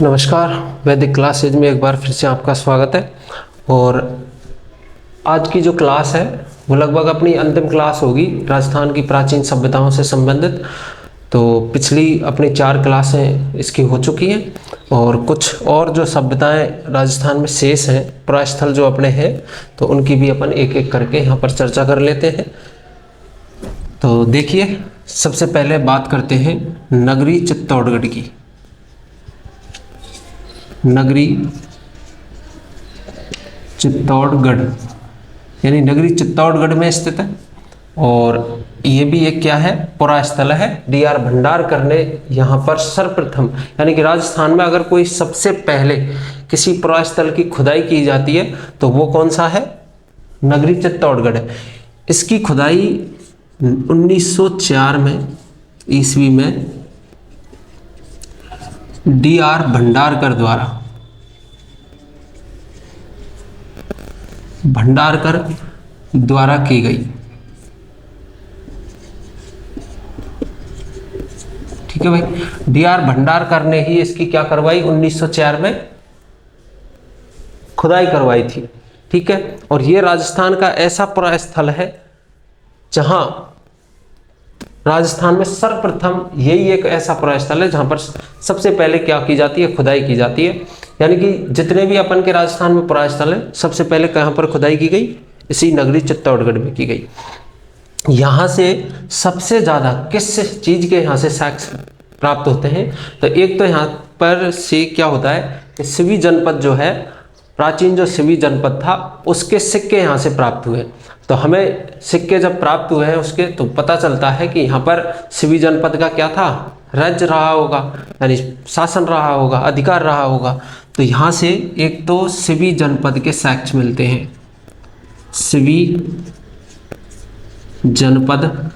नमस्कार, वैदिक क्लासेज में एक बार फिर से आपका स्वागत है। और आज की जो क्लास है वो लगभग अपनी अंतिम क्लास होगी राजस्थान की प्राचीन सभ्यताओं से संबंधित। तो पिछली अपनी 4 क्लासें इसकी हो चुकी हैं और कुछ और जो सभ्यताएं राजस्थान में शेष हैं, पुरास्थल जो अपने हैं, तो उनकी भी अपन एक एक करके यहाँ पर चर्चा कर लेते हैं। तो देखिए, सबसे पहले बात करते हैं नगरी चित्तौड़गढ़ की। नगरी चित्तौड़गढ़ यानी नगरी चित्तौड़गढ़ में स्थित है और ये भी एक क्या है, पुरास्थल है। डीआर भंडारकर ने यहाँ पर सर्वप्रथम, यानी कि राजस्थान में अगर कोई सबसे पहले किसी पुरास्थल की खुदाई की जाती है तो वो कौन सा है, नगरी चित्तौड़गढ़ है। इसकी खुदाई 1904 में ईस्वी में डीआर भंडारकर द्वारा की गई। ठीक है भाई, डीआर भंडारकर ने ही इसकी क्या करवाई, 1904 में खुदाई करवाई थी। ठीक है, और ये राजस्थान का ऐसा पुरास्थल है जहां राजस्थान में सर्वप्रथम यही एक ऐसा पुरास्थल है जहां पर सबसे पहले क्या की जाती है, खुदाई की जाती है। यानी कि जितने भी अपन के राजस्थान में पुरास्थल है, सबसे पहले कहां पर खुदाई की गई, इसी नगरी चित्तौड़गढ़ में की गई। यहां से सबसे ज्यादा किस चीज के यहां से साक्ष्य प्राप्त होते हैं, तो एक तो यहां पर से क्या होता है कि सिवी जनपद जो है, प्राचीन जो सिवी जनपद था उसके सिक्के यहाँ से प्राप्त हुए। तो हमें सिक्के जब प्राप्त हुए हैं उसके, तो पता चलता है कि यहाँ पर सिवी जनपद का क्या था, राज्य रहा होगा, यानी शासन रहा होगा, अधिकार रहा होगा। तो यहाँ से एक तो सिवी जनपद के साक्ष्य मिलते हैं, सिवी जनपद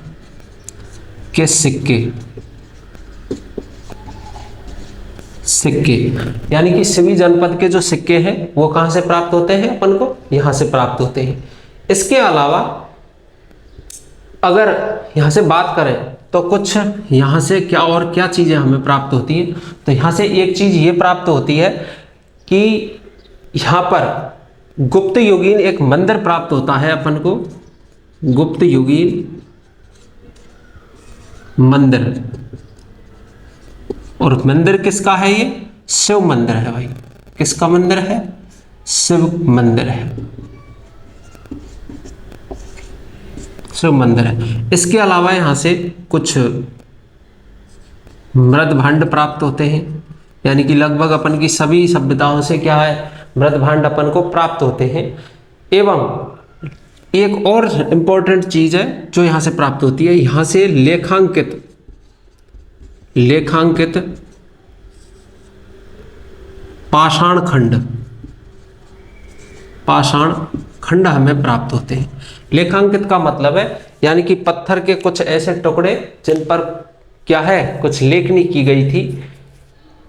के सिक्के यानी कि सिवी जनपद के जो सिक्के हैं वो कहाँ से प्राप्त होते हैं, अपन को यहाँ से प्राप्त होते हैं। इसके अलावा अगर यहाँ से बात करें तो कुछ यहाँ से क्या और क्या चीज़ें हमें प्राप्त होती हैं, तो यहाँ से एक चीज़ ये प्राप्त होती है कि यहाँ पर गुप्त युगीन एक मंदिर प्राप्त होता है अपन को, गुप्त युगीन मंदिर। और मंदिर किसका है, ये शिव मंदिर है भाई। किसका मंदिर है, शिव मंदिर है, शिव मंदिर है। इसके अलावा यहां से कुछ मृद भांड प्राप्त होते हैं, यानी कि लगभग अपन की सभी सभ्यताओं से क्या है, मृद भांड अपन को प्राप्त होते हैं। एवं एक और इंपॉर्टेंट चीज है जो यहां से प्राप्त होती है, यहां से लेखांकित पाषाण खंड हमें प्राप्त होते हैं। लेखांकित का मतलब है यानी कि पत्थर के कुछ ऐसे टुकड़े जिन पर क्या है, कुछ लेखनी की गई थी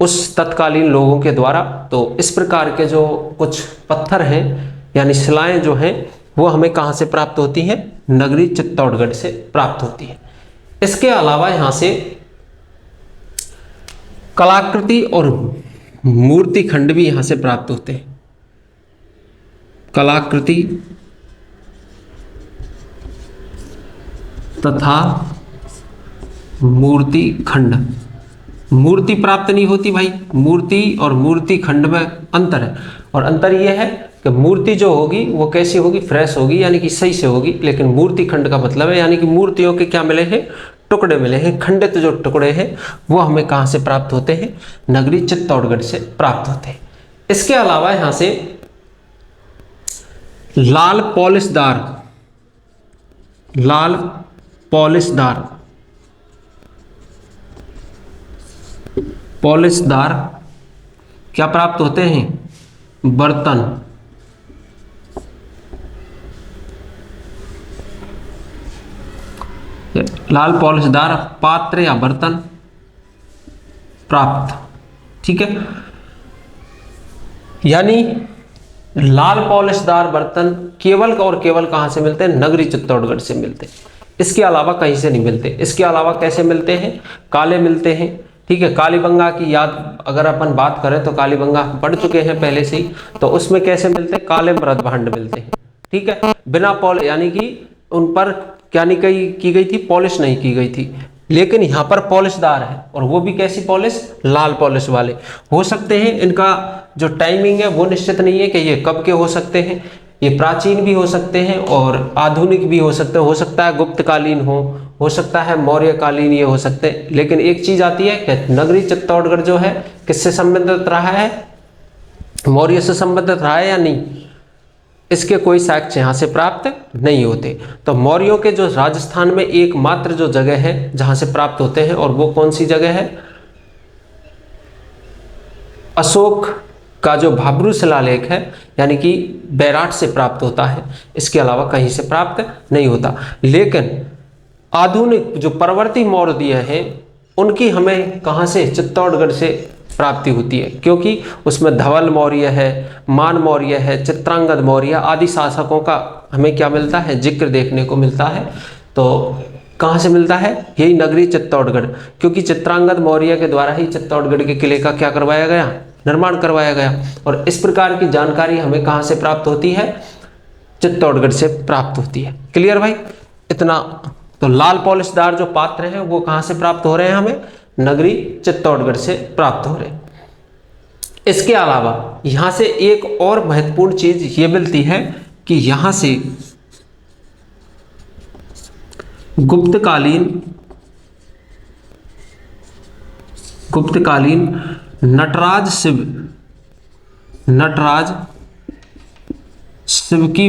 उस तत्कालीन लोगों के द्वारा। तो इस प्रकार के जो कुछ पत्थर हैं यानी शिलाएं जो हैं वो हमें कहां से प्राप्त होती हैं, नगरी चित्तौड़गढ़ से प्राप्त होती है। इसके अलावा यहां से कलाकृति और मूर्ति खंड भी यहां से प्राप्त होते हैं। कलाकृति तथा मूर्ति खंड। मूर्ति प्राप्त नहीं होती भाई, मूर्ति और मूर्ति खंड में अंतर है। और अंतर यह है कि मूर्ति जो होगी वो कैसी होगी, फ्रेश होगी, यानी कि सही से होगी। लेकिन मूर्ति खंड का मतलब है यानी कि मूर्तियों के क्या मिले हैं, टुकड़े मिले हैं। खंडित जो टुकड़े हैं वो हमें कहां से प्राप्त होते हैं, नगरी चित्तौड़गढ़ से प्राप्त होते हैं। इसके अलावा यहां से लाल पॉलिशदार क्या प्राप्त होते हैं, बर्तन। लाल पॉलिशदार पात्र या बर्तन प्राप्त। ठीक है, यानी लाल पॉलिशदार बर्तन केवल और केवल कहां से मिलते हैं, नगरी चित्तौड़गढ़ से मिलते हैं। इसके अलावा कहीं से नहीं मिलते। इसके अलावा कैसे मिलते हैं, काले मिलते हैं, ठीक है। कालीबंगा की याद अगर अपन बात करें तो कालीबंगा हम पढ़ चुके हैं पहले से ही, तो उसमें कैसे मिलते हैं, काले मृद भांड मिलते हैं। ठीक है, बिना पॉलिश, यानी कि उन पर क्या नहीं की गई थी, पॉलिश नहीं की गई थी, लेकिन यहाँ पर पॉलिशदार है, और वो भी कैसी पॉलिश, लाल पॉलिश वाले हो सकते हैं। इनका जो टाइमिंग है वो निश्चित नहीं है कि ये कब के हो सकते हैं, ये प्राचीन भी हो सकते हैं और आधुनिक भी हो सकते हैं। हो सकता है गुप्तकालीन हो सकता है मौर्यकालीन, ये हो सकते हैं। लेकिन एक चीज आती है कि नगरी चित्तौड़गढ़ जो है किससे संबंधित रहा है, मौर्य से संबंधित रहा है या नहीं, इसके कोई साक्ष्य यहाँ से प्राप्त नहीं होते। तो मौर्यों के जो राजस्थान में एकमात्र जो जगह है जहाँ से प्राप्त होते हैं, और वो कौन सी जगह है, अशोक का जो भाब्रू शिलालेख है, यानी कि बैराट से प्राप्त होता है, इसके अलावा कहीं से प्राप्त नहीं होता। लेकिन आधुनिक जो परवर्ती मौर्य हैं उनकी हमें कहाँ से, चित्तौड़गढ़ से प्राप्ति होती है, क्योंकि उसमें धवल मौर्य है, मान मौर्य है, चित्रांगद मौर्य आदि शासकों का हमें क्या मिलता है, जिक्र देखने को मिलता है। तो कहाँ से मिलता है, यही नगरी चित्तौड़गढ़, क्योंकि चित्रांगद मौर्य के द्वारा ही चित्तौड़गढ़ के किले का क्या करवाया गया, निर्माण करवाया गया। और इस प्रकार की जानकारी हमें कहाँ से प्राप्त होती है, चित्तौड़गढ़ से प्राप्त होती है। क्लियर भाई, इतना। तो लाल पॉलिशदार जो पात्र हैं वो कहाँ से प्राप्त हो रहे हैं, हमें नगरी चित्तौड़गढ़ से प्राप्त हो रहे हैं। इसके अलावा यहां से एक और महत्वपूर्ण चीज ये मिलती है कि यहां से गुप्तकालीन नटराज शिव की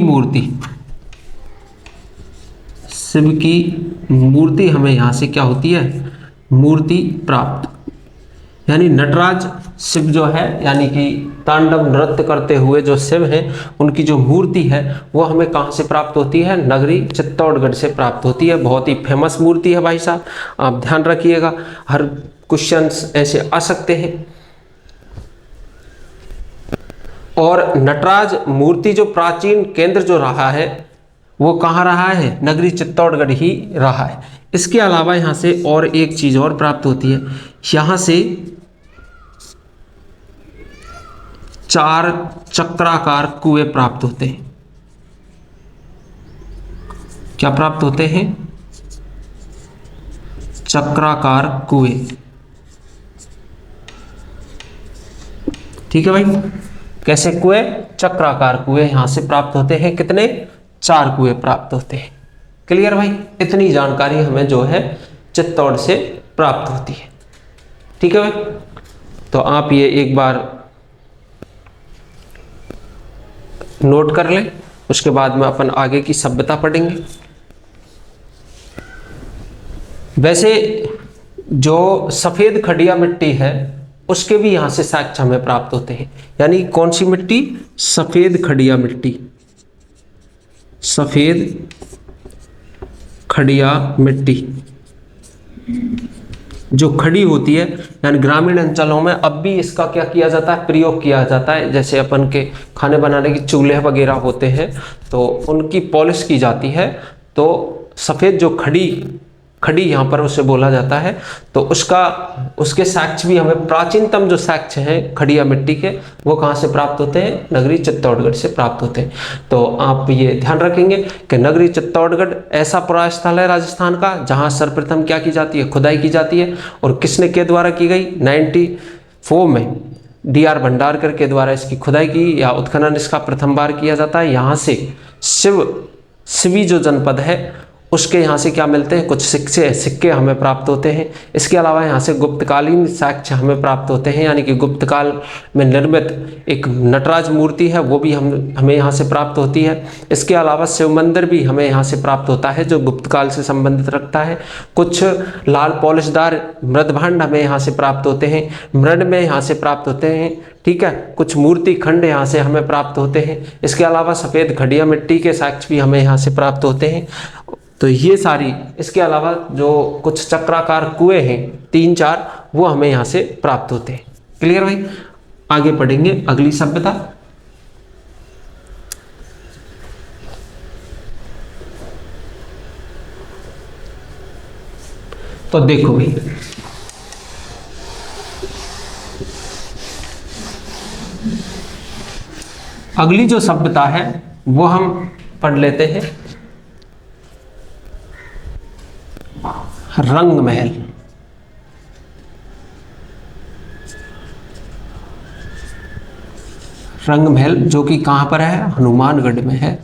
मूर्ति हमें यहां से क्या होती है, मूर्ति प्राप्त। यानी नटराज शिव जो है, यानी कि तांडव नृत्य करते हुए जो शिव हैं, उनकी जो मूर्ति है वो हमें कहाँ से प्राप्त होती है, नगरी चित्तौड़गढ़ से प्राप्त होती है। बहुत ही फेमस मूर्ति है भाई साहब, आप ध्यान रखिएगा, हर क्वेश्चंस ऐसे आ सकते हैं। और नटराज मूर्ति जो प्राचीन केंद्र जो रहा है वो कहाँ रहा है, नगरी चित्तौड़गढ़ ही रहा है। इसके अलावा यहाँ से और एक चीज और प्राप्त होती है, यहाँ से 4 चक्राकार कुएं प्राप्त होते हैं। क्या प्राप्त होते हैं, चक्राकार कुएं। ठीक है भाई, कैसे कुएं, चक्राकार कुएं यहां से प्राप्त होते हैं। कितने, 4 कुएं प्राप्त होते हैं। क्लियर भाई, इतनी जानकारी हमें जो है चित्तौड़ से प्राप्त होती है। ठीक है भाई, तो आप ये एक बार नोट कर लें, उसके बाद में अपन आगे की सभ्यता पढ़ेंगे। वैसे जो सफेद खड़िया मिट्टी है उसके भी यहां से साक्ष्य हमें प्राप्त होते हैं। यानी कौन सी मिट्टी, सफेद खड़िया मिट्टी, सफेद खड़िया मिट्टी जो खड़ी होती है, यानी ग्रामीण अंचलों में अब भी इसका क्या किया जाता है, प्रयोग किया जाता है। जैसे अपन के खाने बनाने के चूल्हे वगैरह होते हैं तो उनकी पॉलिश की जाती है, तो सफ़ेद जो खड़ी यहाँ पर उसे बोला जाता है। तो उसके साक्ष्य भी हमें, प्राचीनतम जो साक्ष्य हैं खड़िया मिट्टी के, वो कहाँ से प्राप्त होते हैं, नगरी चित्तौड़गढ़ से प्राप्त होते हैं। तो आप ये ध्यान रखेंगे कि नगरी चित्तौड़गढ़ ऐसा पुरातन स्थल है राजस्थान का जहाँ सर्वप्रथम क्या की जाती है, खुदाई की जाती है। और किसने के द्वारा की गई, 94 में DR भंडारकर के द्वारा इसकी खुदाई की या उत्खनन इसका प्रथम बार किया जाता है। यहाँ से शिवी जो जनपद है उसके यहाँ से क्या मिलते हैं, कुछ सिक्के हमें प्राप्त होते हैं। इसके अलावा यहाँ से गुप्तकालीन साक्ष्य हमें प्राप्त होते हैं, यानी कि गुप्त काल में निर्मित एक नटराज मूर्ति है वो भी हमें यहाँ से प्राप्त होती है। इसके अलावा शिव मंदिर भी हमें यहाँ से प्राप्त होता है जो गुप्त काल से संबंधित रखता है। कुछ लाल पॉलिशदार मृदभांड हमें यहाँ से प्राप्त होते हैं, मृड में यहाँ से प्राप्त होते हैं। ठीक है, कुछ मूर्ति खंड यहाँ से हमें प्राप्त होते हैं। इसके अलावा सफ़ेद खड़िया मिट्टी के साक्ष्य भी हमें यहाँ से प्राप्त होते हैं। तो ये सारी, इसके अलावा जो कुछ चक्राकार कुएं हैं 3-4, वो हमें यहाँ से प्राप्त होते हैं। क्लियर भाई, आगे पढ़ेंगे अगली सभ्यता। तो देखो भाई, अगली जो सभ्यता है वो हम पढ़ लेते हैं, रंग महल। रंग महल जो कि कहां पर है, हनुमानगढ़ में है।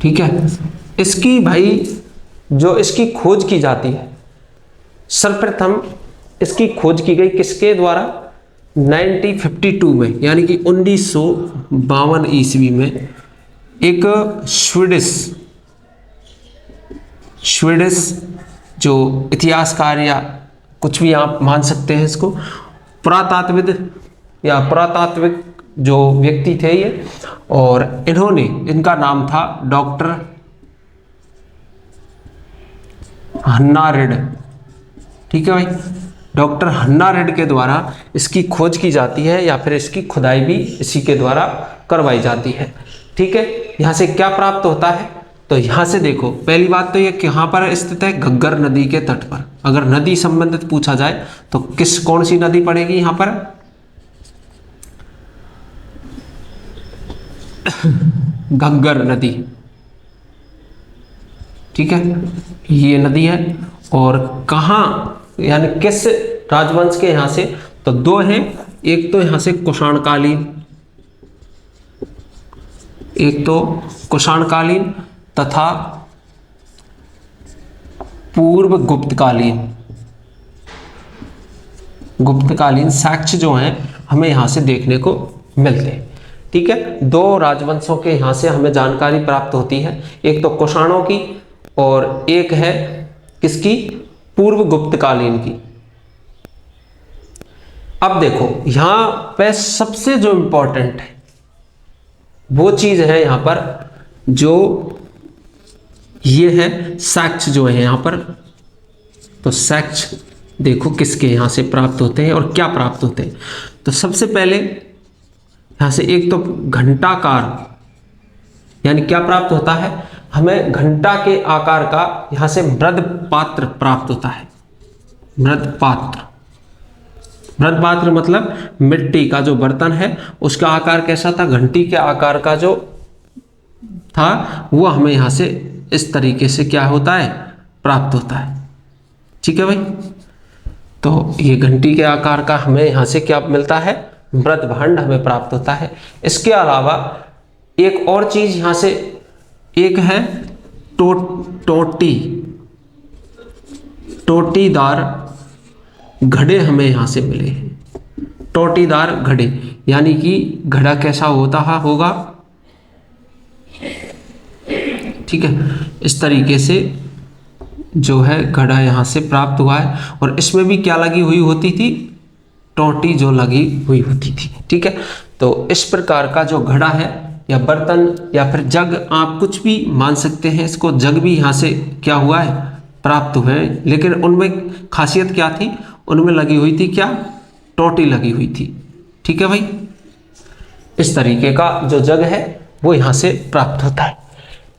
ठीक है, इसकी भाई जो इसकी खोज की जाती है, सर्वप्रथम इसकी खोज की गई किसके द्वारा, 1952 में, यानी कि 1952 ईस्वी में एक स्वीडिश जो इतिहासकार या कुछ भी आप मान सकते हैं इसको, पुरातात्विद या पुरातात्विक जो व्यक्ति थे ये, और इन्होंने, इनका नाम था डॉक्टर हन्ना रेड। ठीक है भाई, डॉक्टर हन्ना रेड के द्वारा इसकी खोज की जाती है या फिर इसकी खुदाई भी इसी के द्वारा करवाई जाती है। ठीक है, यहाँ से क्या प्राप्त होता है, तो यहाँ से देखो, पहली बात तो ये कहाँ पर स्थित है, घग्गर नदी के तट पर। अगर नदी संबंधित पूछा जाए तो कौन सी नदी पड़ेगी यहाँ पर, घग्गर नदी। ठीक है, ये नदी है। और कहाँ, यानी किस राजवंश के यहाँ से, तो दो हैं, एक तो यहाँ से कुषाणकालीन, एक तो कुषाणकालीन तथा पूर्व गुप्तकालीन साक्ष्य जो हैं हमें यहाँ से देखने को मिलते हैं। ठीक है, दो राजवंशों के यहाँ से हमें जानकारी प्राप्त होती है, एक तो कुषाणों की और एक है किसकी, पूर्व गुप्तकालीन की। अब देखो यहाँ पे सबसे जो इंपॉर्टेंट है वो चीज है यहाँ पर, जो ये है साक्ष्य जो है यहाँ पर। तो साक्ष्य देखो किसके यहाँ से प्राप्त होते हैं और क्या प्राप्त होते हैं। तो सबसे पहले यहाँ से एक तो घंटाकार, यानी क्या प्राप्त होता है, हमें घंटा के आकार का यहाँ से मृद पात्र प्राप्त होता है। मृद पात्र मतलब मिट्टी का जो बर्तन है उसका आकार कैसा था, घंटी के आकार का जो था, वो हमें यहाँ से इस तरीके से क्या होता है, प्राप्त होता है। ठीक है भाई, तो ये घंटी के आकार का हमें यहाँ से क्या मिलता है, मृद भांड हमें प्राप्त होता है। इसके अलावा एक और चीज यहाँ से, एक है टोटीदार घड़े हमें यहाँ से मिले हैं। टोटीदार घड़े, यानी कि घड़ा कैसा होता होगा, ठीक है, इस तरीके से जो है घड़ा यहाँ से प्राप्त हुआ है। और इसमें भी क्या लगी हुई होती थी, टोटी जो लगी हुई होती थी। ठीक है, तो इस प्रकार का जो घड़ा है या बर्तन या फिर जग, आप कुछ भी मान सकते हैं इसको, जग भी यहाँ से क्या हुआ है, प्राप्त हुए हैं। लेकिन उनमें खासियत क्या थी, उनमें लगी हुई थी क्या, टोटी लगी हुई थी। ठीक है भाई, इस तरीके का जो जग है वो यहाँ से प्राप्त होता है।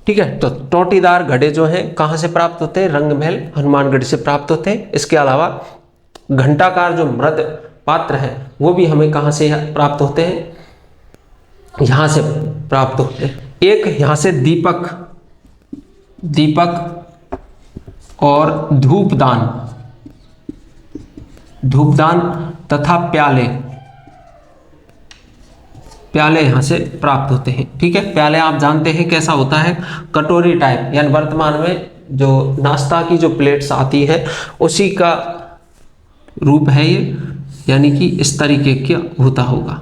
ठीक है, तो टोटीदार घड़े जो हैं कहाँ से प्राप्त होते हैं, रंग महल हनुमानगढ़ से प्राप्त होते हैं। इसके अलावा घंटाकार जो मृद पात्र है वो भी हमें कहाँ से प्राप्त होते हैं, यहाँ से प्राप्त होते हैं। एक यहाँ से दीपक और धूपदान तथा प्याले यहाँ से प्राप्त होते हैं। ठीक है, प्याले आप जानते हैं कैसा होता है, कटोरी टाइप, यानी वर्तमान में जो नाश्ता की जो प्लेट्स आती है उसी का रूप है ये, यानी कि इस तरीके का होता होगा।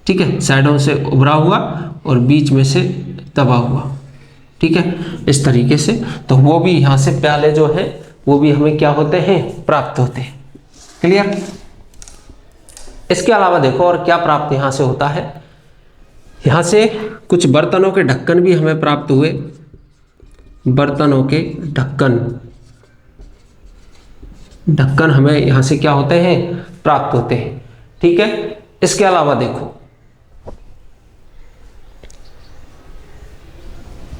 ठीक है, साइडों से उभरा हुआ और बीच में से दबा हुआ। ठीक है, इस तरीके से, तो वो भी यहाँ से प्याले जो हैं वो भी हमें क्या होते हैं, प्राप्त होते हैं। क्लियर। इसके अलावा देखो और क्या प्राप्त यहाँ से होता है, यहाँ से कुछ बर्तनों के ढक्कन भी हमें प्राप्त हुए। बर्तनों के ढक्कन हमें यहाँ से क्या होते हैं, प्राप्त होते हैं। ठीक है, इसके अलावा देखो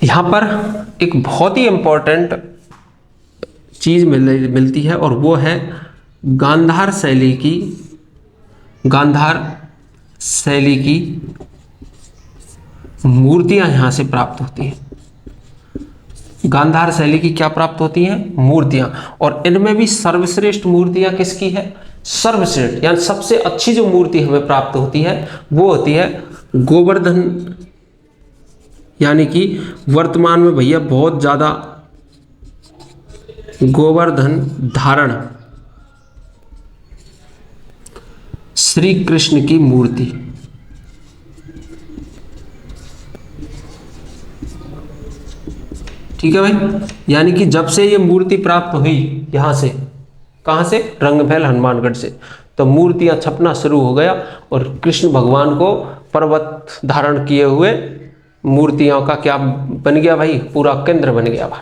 यहाँ पर एक बहुत ही इंपॉर्टेंट चीज मिलती है और वो है गांधार शैली की मूर्तियां यहां से प्राप्त होती हैं। गांधार शैली की क्या प्राप्त होती हैं? मूर्तियां। और इनमें भी सर्वश्रेष्ठ मूर्तियां किसकी है? सर्वश्रेष्ठ यानी सबसे अच्छी जो मूर्ति हमें प्राप्त होती है वो होती है गोवर्धन, यानी कि वर्तमान में भैया बहुत ज्यादा गोवर्धन धारण श्री कृष्ण की मूर्ति। ठीक है भाई, यानी कि जब से ये मूर्ति प्राप्त हुई यहां से, कहां से? रंगमहल हनुमानगढ़ से, तो मूर्तियां छपना शुरू हो गया और कृष्ण भगवान को पर्वत धारण किए हुए मूर्तियों का क्या बन गया भाई? पूरा केंद्र बन गया भाई।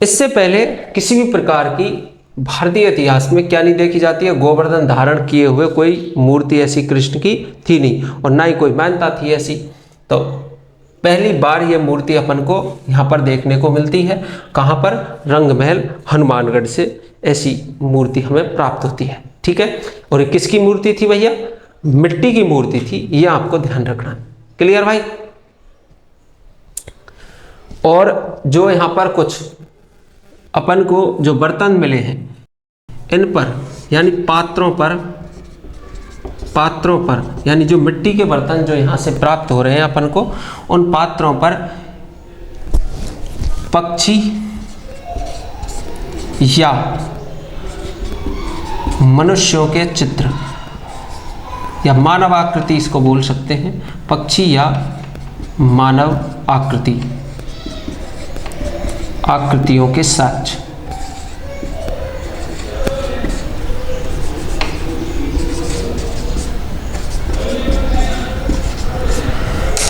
इससे पहले किसी भी प्रकार की भारतीय इतिहास में क्या नहीं देखी जाती है? गोवर्धन धारण किए हुए कोई मूर्ति ऐसी कृष्ण की थी नहीं, और ना ही कोई मान्यता थी ऐसी। तो पहली बार ये मूर्ति अपन को यहाँ पर देखने को मिलती है। कहाँ पर? रंगमहल हनुमानगढ़ से ऐसी मूर्ति हमें प्राप्त होती है। ठीक है, और ये किसकी मूर्ति थी भैया? मिट्टी की मूर्ति थी, ये आपको ध्यान रखना। क्लियर भाई? और जो यहाँ पर कुछ अपन को जो बर्तन मिले हैं, इन पर यानी पात्रों पर यानी जो मिट्टी के बर्तन जो यहाँ से प्राप्त हो रहे हैं अपन को, उन पात्रों पर पक्षी या मनुष्यों के चित्र या मानव आकृति इसको बोल सकते हैं, पक्षी या मानव आकृतियों के साक्ष्य।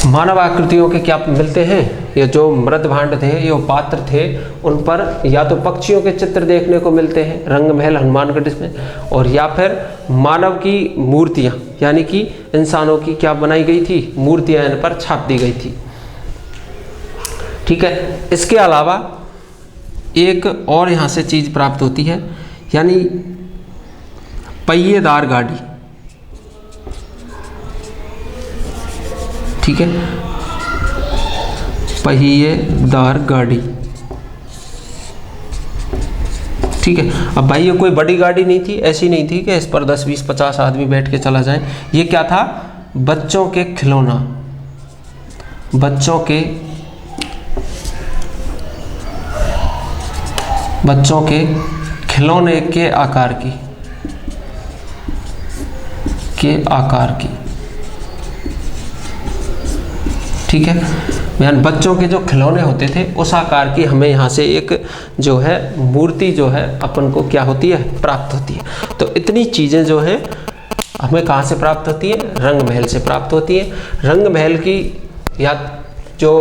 मानव आकृतियों के क्या मिलते हैं? ये जो मृद भांड थे, ये पात्र थे, उन पर या तो पक्षियों के चित्र देखने को मिलते हैं रंगमहल हनुमानगढ़ में, और या फिर मानव की मूर्तियां यानी कि इंसानों की क्या बनाई गई थी? मूर्तियां इन पर छाप दी गई थी। ठीक है, इसके अलावा एक और यहाँ से चीज प्राप्त होती है, यानी पहिएदार गाड़ी। ठीक है, पहिएदार गाड़ी। ठीक है, अब भाई ये कोई बड़ी गाड़ी नहीं थी, ऐसी नहीं थी कि इस पर 10, 20, 50 आदमी बैठ के चला जाए। ये क्या था? बच्चों के खिलौना, बच्चों के खिलौने के आकार की। ठीक है, यानी बच्चों के जो खिलौने होते थे उस आकार की हमें यहाँ से एक जो है मूर्ति जो है अपन को क्या होती है? प्राप्त होती है। तो इतनी चीज़ें जो हैं हमें कहाँ से प्राप्त होती है? रंगमहल से प्राप्त होती है। रंगमहल की या जो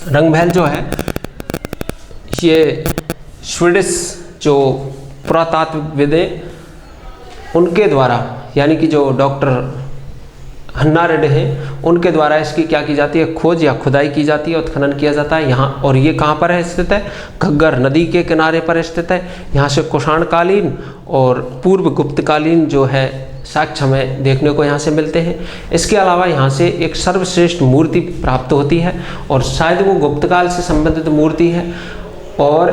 रंगमहल जो है ये स्वीडिश जो पुरातत्वविद उनके द्वारा, यानी कि जो डॉक्टर हन्ना रेड्डी हैं, उनके द्वारा इसकी क्या की जाती है? खोज या खुदाई की जाती है, उत्खनन किया जाता है यहाँ। और ये कहाँ पर है स्थित है? घग्गर नदी के किनारे पर स्थित है। यहाँ से कुषाणकालीन और पूर्व गुप्तकालीन जो है साक्ष्य हमें देखने को यहाँ से मिलते हैं। इसके अलावा यहाँ से एक सर्वश्रेष्ठ मूर्ति प्राप्त होती है, और शायद वो गुप्तकाल से संबंधित मूर्ति है। और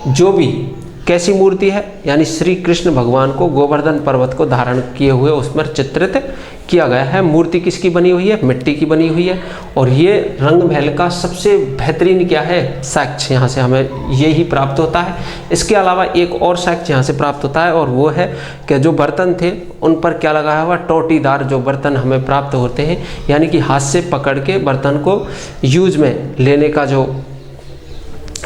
जो भी कैसी मूर्ति है? यानी श्री कृष्ण भगवान को गोवर्धन पर्वत को धारण किए हुए उसमें चित्रित किया गया है। मूर्ति किसकी बनी हुई है? मिट्टी की बनी हुई है। और ये रंगमहल का सबसे बेहतरीन क्या है? साक्ष्य यहाँ से हमें यही प्राप्त होता है। इसके अलावा एक और साक्ष्य यहाँ से प्राप्त होता है, और वो है कि जो बर्तन थे उन पर क्या लगाया हुआ? टोटीदार जो बर्तन हमें प्राप्त होते हैं, यानी कि हाथ से पकड़ के बर्तन को यूज में लेने का जो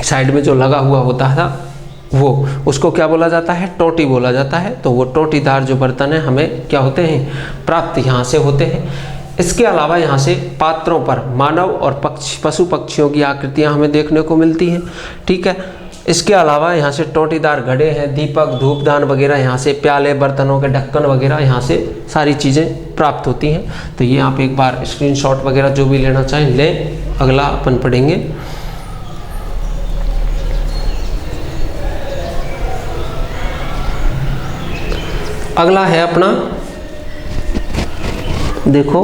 साइड में जो लगा हुआ होता था वो, उसको क्या बोला जाता है? टोटी बोला जाता है। तो वो टोटीदार जो बर्तन है हमें क्या होते हैं? प्राप्त यहाँ से होते हैं। इसके अलावा यहाँ से पात्रों पर मानव और पशु पक्षियों की आकृतियाँ हमें देखने को मिलती हैं। ठीक है, इसके अलावा यहाँ से टोटीदार घड़े हैं, दीपक, धूपदान वगैरह, यहाँ से प्याले, बर्तनों के ढक्कन वगैरह, यहाँ से सारी चीज़ें प्राप्त होती हैं। तो ये आप एक बार स्क्रीनशॉट वगैरह जो भी लेना चाहें लें। अगला अपन पढ़ेंगे अगला है अपना देखो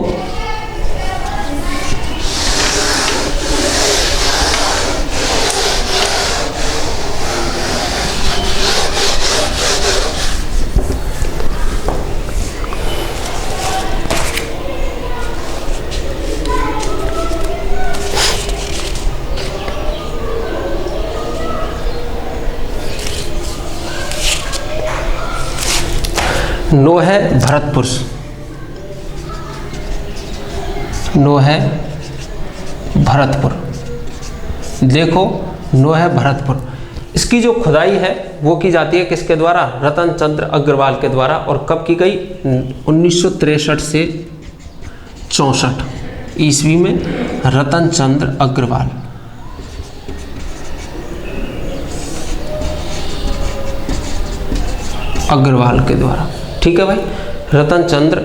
नो है भरतपुर, नो है भरतपुर, देखो नो है भरतपुर। इसकी जो खुदाई है वो की जाती है किसके द्वारा? रतन चंद्र अग्रवाल के द्वारा। और कब की गई? 1963 से 64 ईस्वी में रतन चंद्र अग्रवाल। अग्रवाल के द्वारा, ठीक है भाई, रतन चंद्र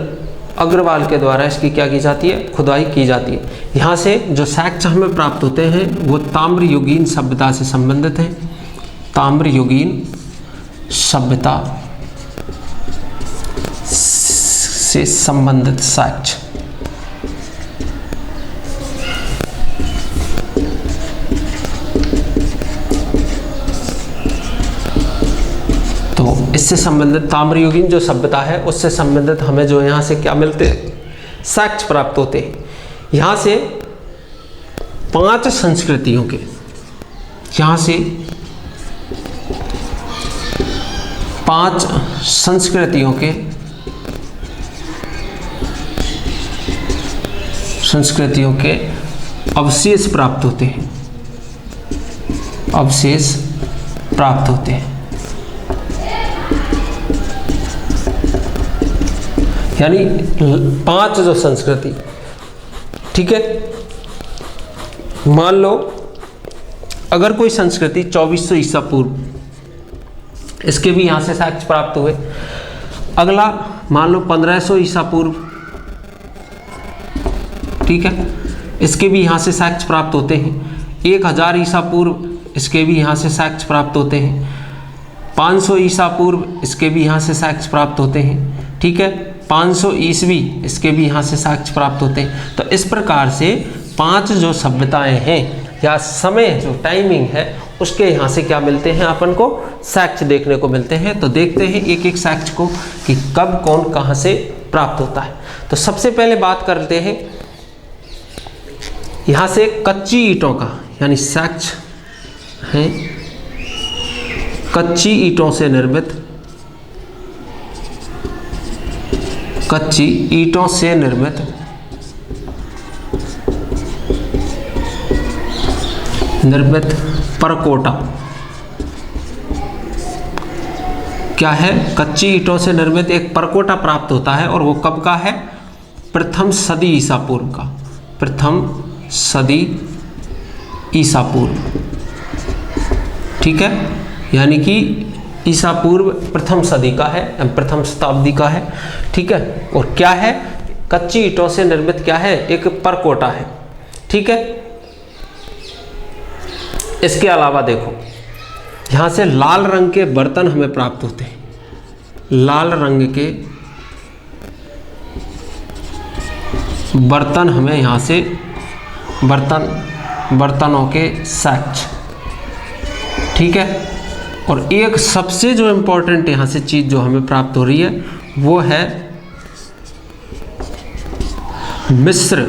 अग्रवाल के द्वारा इसकी क्या की जाती है? खुदाई की जाती है। यहाँ से जो साक्ष्य हमें प्राप्त होते हैं वो ताम्रयुगीन सभ्यता से संबंधित हैं। ताम्रयुगीन सभ्यता से संबंधित साक्ष्य। तो इससे संबंधित ताम्रयुगीन जो सभ्यता है उससे संबंधित हमें जो यहाँ से क्या मिलते हैं? साक्ष्य प्राप्त होते हैं। यहाँ से 5 संस्कृतियों के, यहाँ से 5 संस्कृतियों के अवशेष प्राप्त होते हैं, अवशेष प्राप्त होते हैं। यानी 5 जो संस्कृति, ठीक है। मान लो अगर कोई संस्कृति 2400 ईसा पूर्व, इसके भी यहाँ से साक्ष्य प्राप्त हुए। अगला मान लो 1500 ईसा पूर्व, ठीक है, इसके भी यहाँ से साक्ष्य प्राप्त होते हैं। 1000 ईसा पूर्व, इसके भी यहाँ से साक्ष्य प्राप्त होते हैं। 500 ईसा पूर्व, इसके भी यहाँ से साक्ष्य प्राप्त होते हैं, ठीक है। 500 ईस्वी, इसके भी यहाँ से साक्ष्य प्राप्त होते हैं। तो इस प्रकार से 5 जो सभ्यताएं हैं या समय जो टाइमिंग है उसके यहाँ से क्या मिलते हैं? अपन को साक्ष्य देखने को मिलते हैं। तो देखते हैं एक एक साक्ष्य को कि कब कौन कहाँ से प्राप्त होता है। तो सबसे पहले बात करते हैं यहाँ से कच्ची ईंटों का, यानी साक्ष्य है कच्ची ईंटों से निर्मित, कच्ची ईंटों से निर्मित परकोटा। क्या है? कच्ची ईंटों से निर्मित एक परकोटा प्राप्त होता है। और वो कब का है? प्रथम सदी ईसा पूर्व का, प्रथम सदी ईसा पूर्व, ठीक है। यानी कि ईसा पूर्व प्रथम सदी का है, प्रथम शताब्दी का है, ठीक है। और क्या है? कच्ची ईंटों से निर्मित क्या है? एक परकोटा है, ठीक है। इसके अलावा देखो यहाँ से लाल रंग के बर्तन हमें प्राप्त होते हैं, लाल रंग के बर्तन हमें यहाँ से बर्तनों के साक्ष्य, ठीक है। और एक सबसे जो इम्पोर्टेंट यहाँ से चीज़ जो हमें प्राप्त हो रही है वो है मिस्र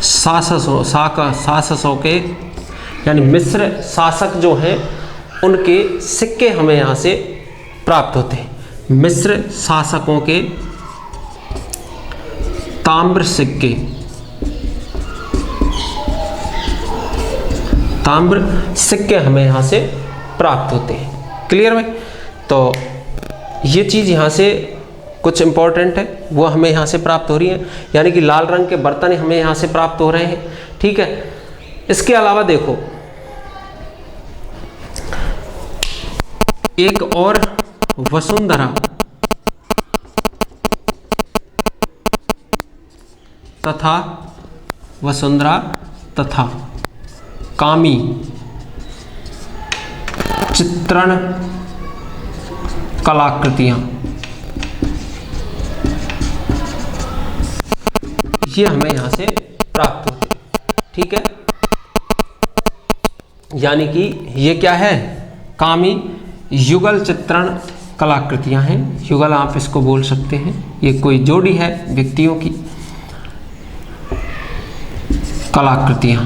शासकों के, यानी मिस्र शासक जो हैं उनके सिक्के हमें यहाँ से प्राप्त होते हैं। मिस्र शासकों के ताम्र सिक्के, ताम्र सिक्के हमें यहाँ से प्राप्त होते हैं। क्लियर भाई? तो ये चीज़ यहाँ से कुछ इंपॉर्टेंट है वो हमें यहाँ से प्राप्त हो रही है, यानी कि लाल रंग के बर्तन हमें यहाँ से प्राप्त हो रहे हैं, ठीक है। इसके अलावा देखो एक और वसुंधरा तथा कामी चित्रण कलाकृतियां ये हमें यहाँ से प्राप्त होते हैं। ठीक है, यानी कि ये क्या है, कामी युगल चित्रण कलाकृतियां हैं। युगल आप इसको बोल सकते हैं, ये कोई जोड़ी है व्यक्तियों की कलाकृतियां,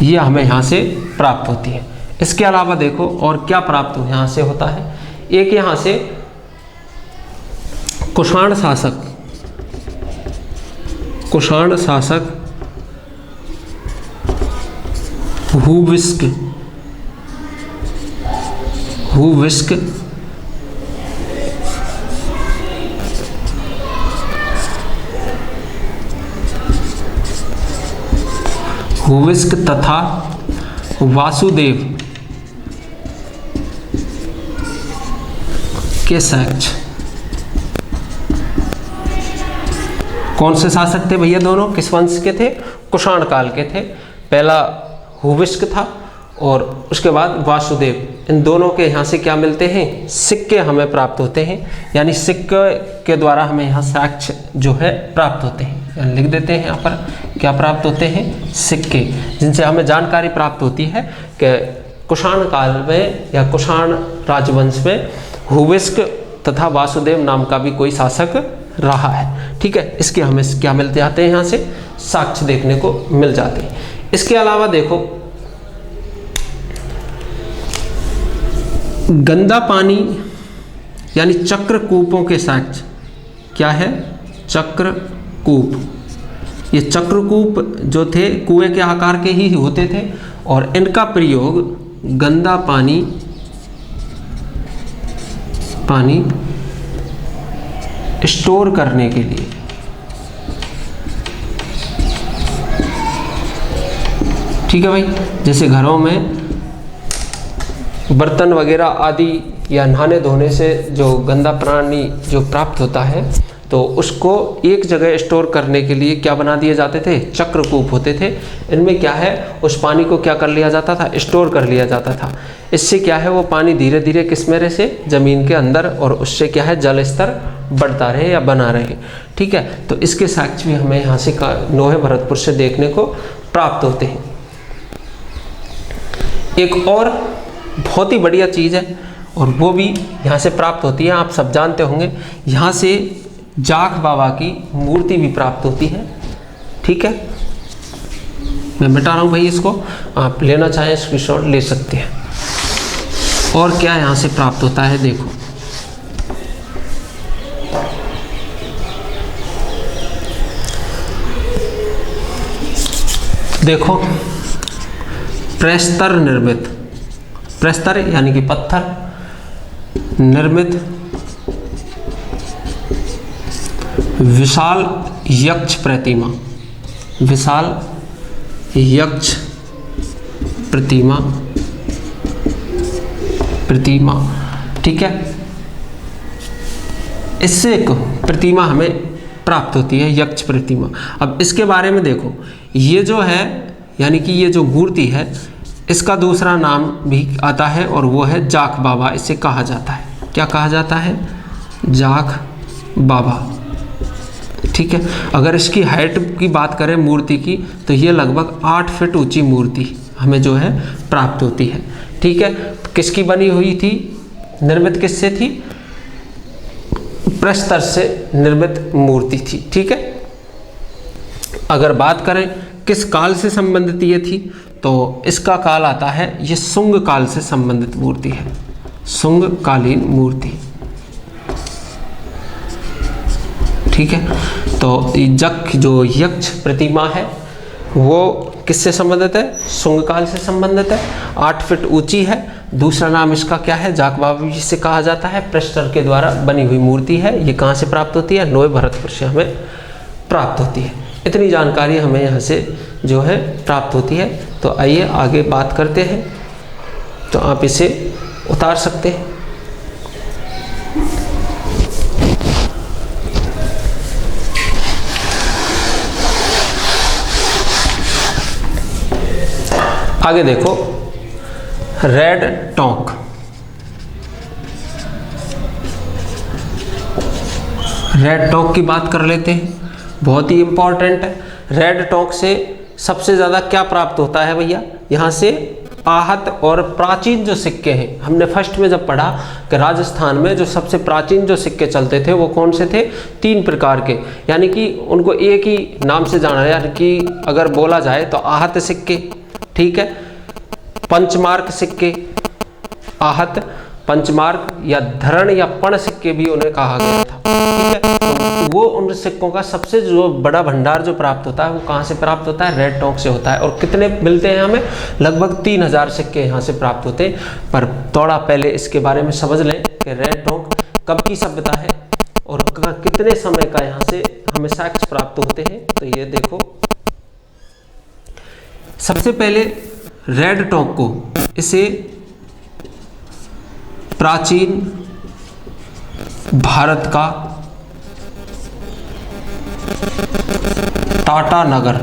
ये हमें यहाँ से प्राप्त होती है। इसके अलावा देखो और क्या प्राप्त यहाँ से होता है। एक यहाँ से कुषाण शासक हुविस्क तथा वासुदेव के साक्ष्य। कौन से शासक थे भैया दोनों, किस वंश के थे, कुषाण काल के थे। पहला हुविस्क था और उसके बाद वासुदेव, इन दोनों के यहाँ से क्या मिलते हैं, सिक्के हमें प्राप्त होते हैं। यानी सिक्के के द्वारा हमें यहाँ साक्ष्य जो है प्राप्त होते हैं। लिख देते हैं यहाँ पर, क्या प्राप्त होते हैं, सिक्के, जिनसे हमें जानकारी प्राप्त होती है कि कुषाण काल में या कुषाण राजवंश में हुविस्क तथा वासुदेव नाम का भी कोई शासक रहा है। ठीक है, इसके हमें क्या मिलते जाते हैं, यहाँ से साक्ष्य देखने को मिल जाते हैं। इसके अलावा देखो गंदा पानी यानी चक्रकूपों के साक्ष्य। क्या है, चक्रकूप। ये चक्रकूप जो थे कुएं के आकार के ही होते थे और इनका प्रयोग गंदा पानी स्टोर करने के लिए, ठीक है भाई, जैसे घरों में बर्तन वगैरह आदि या नहाने धोने से जो गंदा पानी जो प्राप्त होता है तो उसको एक जगह स्टोर करने के लिए क्या बना दिए जाते थे, चक्रकूप होते थे। इनमें क्या है, उस पानी को क्या कर लिया जाता था, स्टोर कर लिया जाता था। इससे क्या है, वो पानी धीरे धीरे किस मेरे से, जमीन के अंदर, और उससे क्या है, जल स्तर बढ़ता रहे या बना रहे। ठीक है, तो इसके साक्ष्य भी हमें यहाँ से नौहे भरतपुर से देखने को प्राप्त होते हैं। एक और बहुत ही बढ़िया चीज़ है और वो भी यहाँ से प्राप्त होती है, आप सब जानते होंगे, यहाँ से जाख बाबा की मूर्ति भी प्राप्त होती है। ठीक है, मैं मिटा रहा हूँ भाई इसको, आप लेना चाहें स्क्रीनशॉट ले सकते हैं। और क्या यहाँ से प्राप्त होता है, देखो देखो प्रस्तर निर्मित, प्रस्तर यानी कि पत्थर निर्मित विशाल यक्ष प्रतिमा, विशाल यक्ष प्रतिमा, ठीक है, इससे एक प्रतिमा हमें प्राप्त होती है, यक्ष प्रतिमा। अब इसके बारे में देखो, ये जो है यानी कि ये जो मूर्ति है इसका दूसरा नाम भी आता है और वो है जाख बाबा, इसे कहा जाता है। क्या कहा जाता है, जाख बाबा। ठीक है, अगर इसकी हाइट की बात करें मूर्ति की तो ये लगभग 8 फीट ऊंची मूर्ति हमें जो है प्राप्त होती है। ठीक है, किसकी बनी हुई थी, निर्मित किससे थी, प्रस्तर से निर्मित मूर्ति थी। ठीक है, अगर बात करें किस काल से संबंधित ये थी तो इसका काल आता है, ये शुंग काल से संबंधित मूर्ति है, शुंग कालीन मूर्ति। ठीक है, तो जो यक्ष प्रतिमा है वो किससे संबंधित है, शुंग काल से संबंधित है, 8 फीट ऊंची है। दूसरा नाम इसका क्या है, जाख बाबा जिसे कहा जाता है, प्रस्तर के द्वारा बनी हुई मूर्ति है। ये कहाँ से प्राप्त होती है, नौहे भरतपुर से हमें प्राप्त होती है। इतनी जानकारी हमें यहाँ से जो है प्राप्त होती है। तो आइए आगे बात करते हैं, तो आप इसे उतार सकते हैं। आगे देखो, रेड टोंक, रेड टॉक की बात कर लेते हैं, बहुत ही इंपॉर्टेंट है। रेड टॉक से सबसे ज़्यादा क्या प्राप्त होता है भैया, यहाँ से आहत और प्राचीन जो सिक्के हैं, हमने फर्स्ट में जब पढ़ा कि राजस्थान में जो सबसे प्राचीन जो सिक्के चलते थे वो कौन से थे, 3 प्रकार के, यानी कि उनको एक ही नाम से जाना है, यानी कि अगर बोला जाए तो आहत सिक्के, ठीक है, पंचमार्क सिक्के, आहत, पंचमार्क या धरण या पण सिक्के भी उन्हें कहा गया था, ठीक है। तो वो उन सिक्कों का सबसे जो बड़ा भंडार जो प्राप्त होता है वो कहाँ से प्राप्त होता है, रेड टॉक से होता है। और कितने मिलते हैं हमें, लगभग 3000 सिक्के यहाँ से प्राप्त होते हैं। पर थोड़ा पहले इसके बारे में समझ लें कि रेड टॉक कब की सभ्यता है और कितने समय का यहाँ से हमें साक्ष्य प्राप्त होते हैं। तो ये देखो, सबसे पहले रेड टॉक को, इसे प्राचीन भारत का टाटा नगर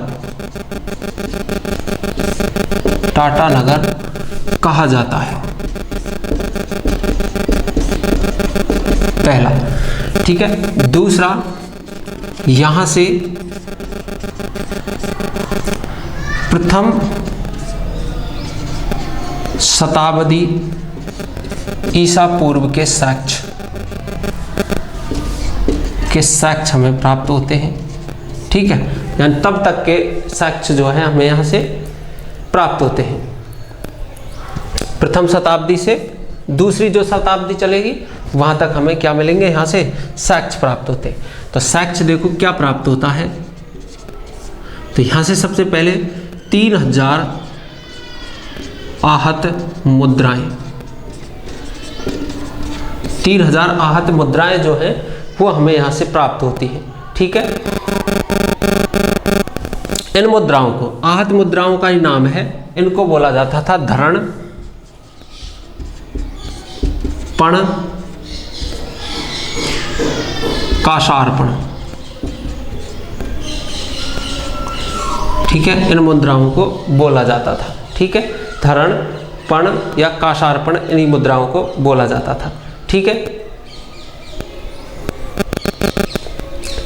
कहा जाता है, पहला, ठीक है। दूसरा, यहां से प्रथम शताब्दी ईसा पूर्व के साक्ष्य हमें प्राप्त होते हैं, ठीक है, यानी तब तक के साक्ष्य जो है हमें यहाँ से प्राप्त होते हैं। प्रथम शताब्दी से दूसरी जो शताब्दी चलेगी वहाँ तक हमें क्या मिलेंगे, यहाँ से साक्ष्य प्राप्त होते हैं। तो साक्ष्य देखो क्या प्राप्त होता है, तो यहाँ से सबसे पहले 3000 आहत मुद्राएं, 3000 आहत मुद्राएं जो हैं वो हमें यहाँ से प्राप्त होती है, ठीक है। इन मुद्राओं को, आहत मुद्राओं का ही नाम है, इनको बोला जाता था धरण, पण, काशार्पण, ठीक है, इन मुद्राओं को बोला जाता था, ठीक है, धरण, पण या काशार्पण, इन्हीं मुद्राओं को बोला जाता था, ठीक है।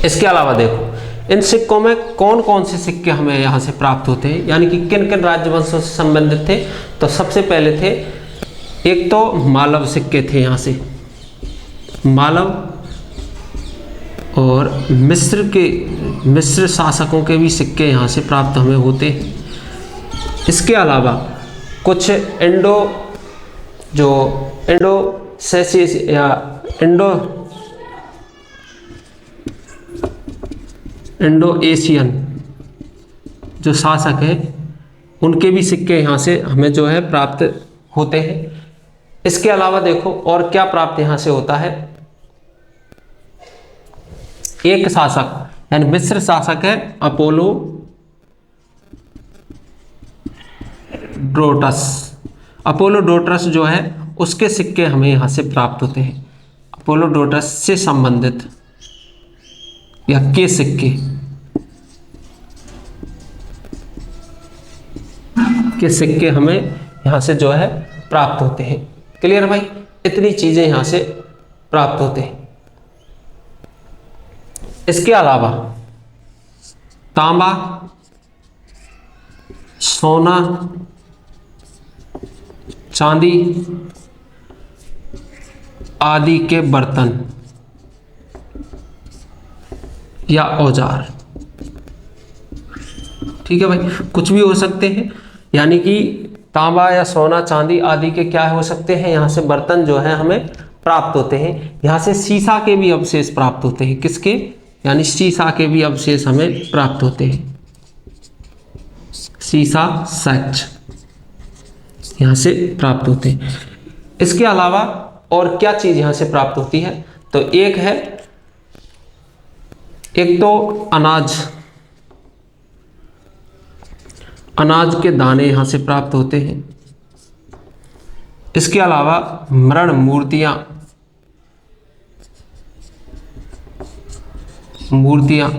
इसके अलावा देखो इन सिक्कों में कौन कौन से सिक्के हमें यहाँ से प्राप्त होते हैं, यानी कि किन किन राजवंशों से संबंधित थे। तो सबसे पहले थे, एक तो मालव सिक्के थे, यहाँ से मालव, और मिस्र शासकों के भी सिक्के यहाँ से प्राप्त हमें होते हैं। इसके अलावा कुछ इंडो एशियन जो शासक हैं उनके भी सिक्के यहाँ से हमें जो है प्राप्त होते हैं। इसके अलावा देखो और क्या प्राप्त यहाँ से होता है, एक शासक यानी मिस्र शासक है अपोलो डोटस जो है उसके सिक्के हमें यहाँ से प्राप्त होते हैं। अपोलो डोटस से संबंधित या के सिक्के हमें यहाँ से जो है प्राप्त होते हैं। क्लियर भाई, इतनी चीजें यहाँ से प्राप्त होते हैं। इसके अलावा तांबा, सोना, चांदी आदि के बर्तन या औजार, ठीक है भाई, कुछ भी हो सकते हैं, यानी कि तांबा या सोना चांदी आदि के क्या हो सकते हैं, यहाँ से बर्तन जो है हमें प्राप्त होते हैं। यहाँ से शीशा के भी अवशेष प्राप्त होते हैं, किसके, यानी शीशा के भी अवशेष हमें प्राप्त होते हैं, शीशा साक्ष्य यहाँ से प्राप्त होते हैं। इसके अलावा और क्या चीज यहाँ से प्राप्त होती है, तो एक तो अनाज के दाने यहाँ से प्राप्त होते हैं। इसके अलावा मृण मूर्तियां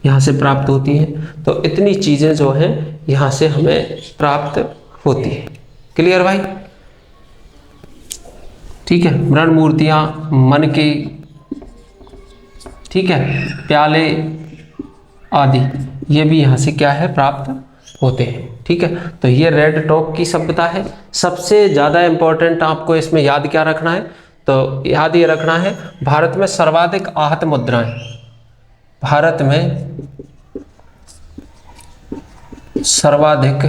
यहाँ से प्राप्त होती हैं। तो इतनी चीजें जो हैं यहाँ से हमें प्राप्त होती है। क्लियर भाई, ठीक है। मृण मूर्तियां, मन की ठीक है, प्याले आदि ये भी यहाँ से क्या है प्राप्त होते हैं। ठीक है, तो ये रेड टॉक की सभ्यता है। सबसे ज़्यादा इम्पोर्टेंट आपको इसमें याद क्या रखना है, तो याद ये रखना है भारत में सर्वाधिक आहत मुद्राएं, भारत में सर्वाधिक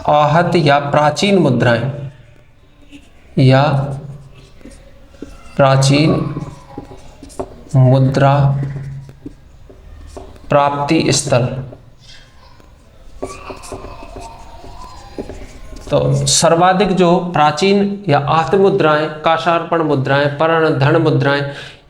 आहत या प्राचीन मुद्राएं या प्राचीन मुद्रा प्राप्ति स्थल। तो सर्वाधिक जो प्राचीन या आहत मुद्राएं, काशार्पण मुद्राएं, पर्ण धन मुद्राएं,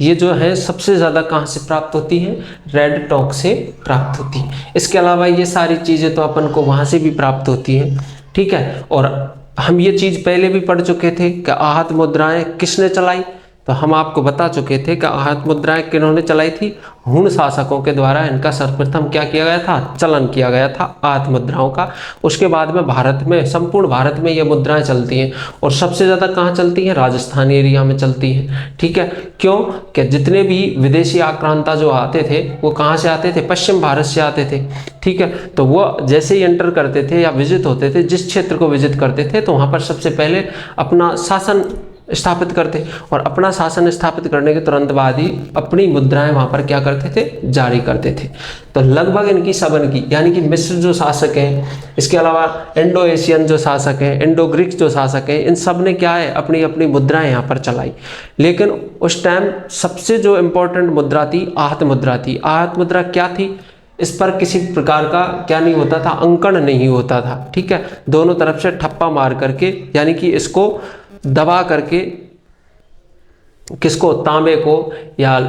ये जो है सबसे ज़्यादा कहाँ से प्राप्त होती हैं, रेड टॉक से प्राप्त होती हैं। इसके अलावा ये सारी चीज़ें तो अपन को वहाँ से भी प्राप्त होती हैं। ठीक है, और हम ये चीज़ पहले भी पढ़ चुके थे कि आहत मुद्राएं किसने चलाई, तो हम आपको बता चुके थे कि आहत मुद्राएं किन्होंने चलाई थी, हुण शासकों के द्वारा इनका सर्वप्रथम क्या किया गया था, चलन किया गया था आहत मुद्राओं का। उसके बाद में भारत में, संपूर्ण भारत में ये मुद्राएं चलती हैं और सबसे ज़्यादा कहाँ चलती हैं, राजस्थान एरिया में चलती हैं। ठीक है, क्यों कि जितने भी विदेशी आक्रांता जो आते थे वो कहाँ से आते थे, पश्चिम भारत से आते थे। ठीक है, तो वो जैसे ही एंटर करते थे या विजिट होते थे, जिस क्षेत्र को विजिट करते थे तो वहाँ पर सबसे पहले अपना शासन स्थापित करते और अपना शासन स्थापित करने के तुरंत बाद ही अपनी मुद्राएं वहां पर क्या करते थे, जारी करते थे। तो लगभग इनकी सबन की, यानी कि मिस्र जो शासक हैं, इसके अलावा इंडो एशियन जो शासक हैं, इंडो ग्रीक जो शासक हैं, इन सब ने क्या है अपनी अपनी मुद्राएं यहाँ पर चलाई। लेकिन उस टाइम सबसे जो इम्पोर्टेंट मुद्रा थी आहत मुद्रा थी। आहत मुद्रा क्या थी, इस पर किसी प्रकार का क्या नहीं होता था, अंकन नहीं होता था। ठीक है, दोनों तरफ से ठप्पा मार करके, यानी कि इसको दबा करके, किसको, तांबे को या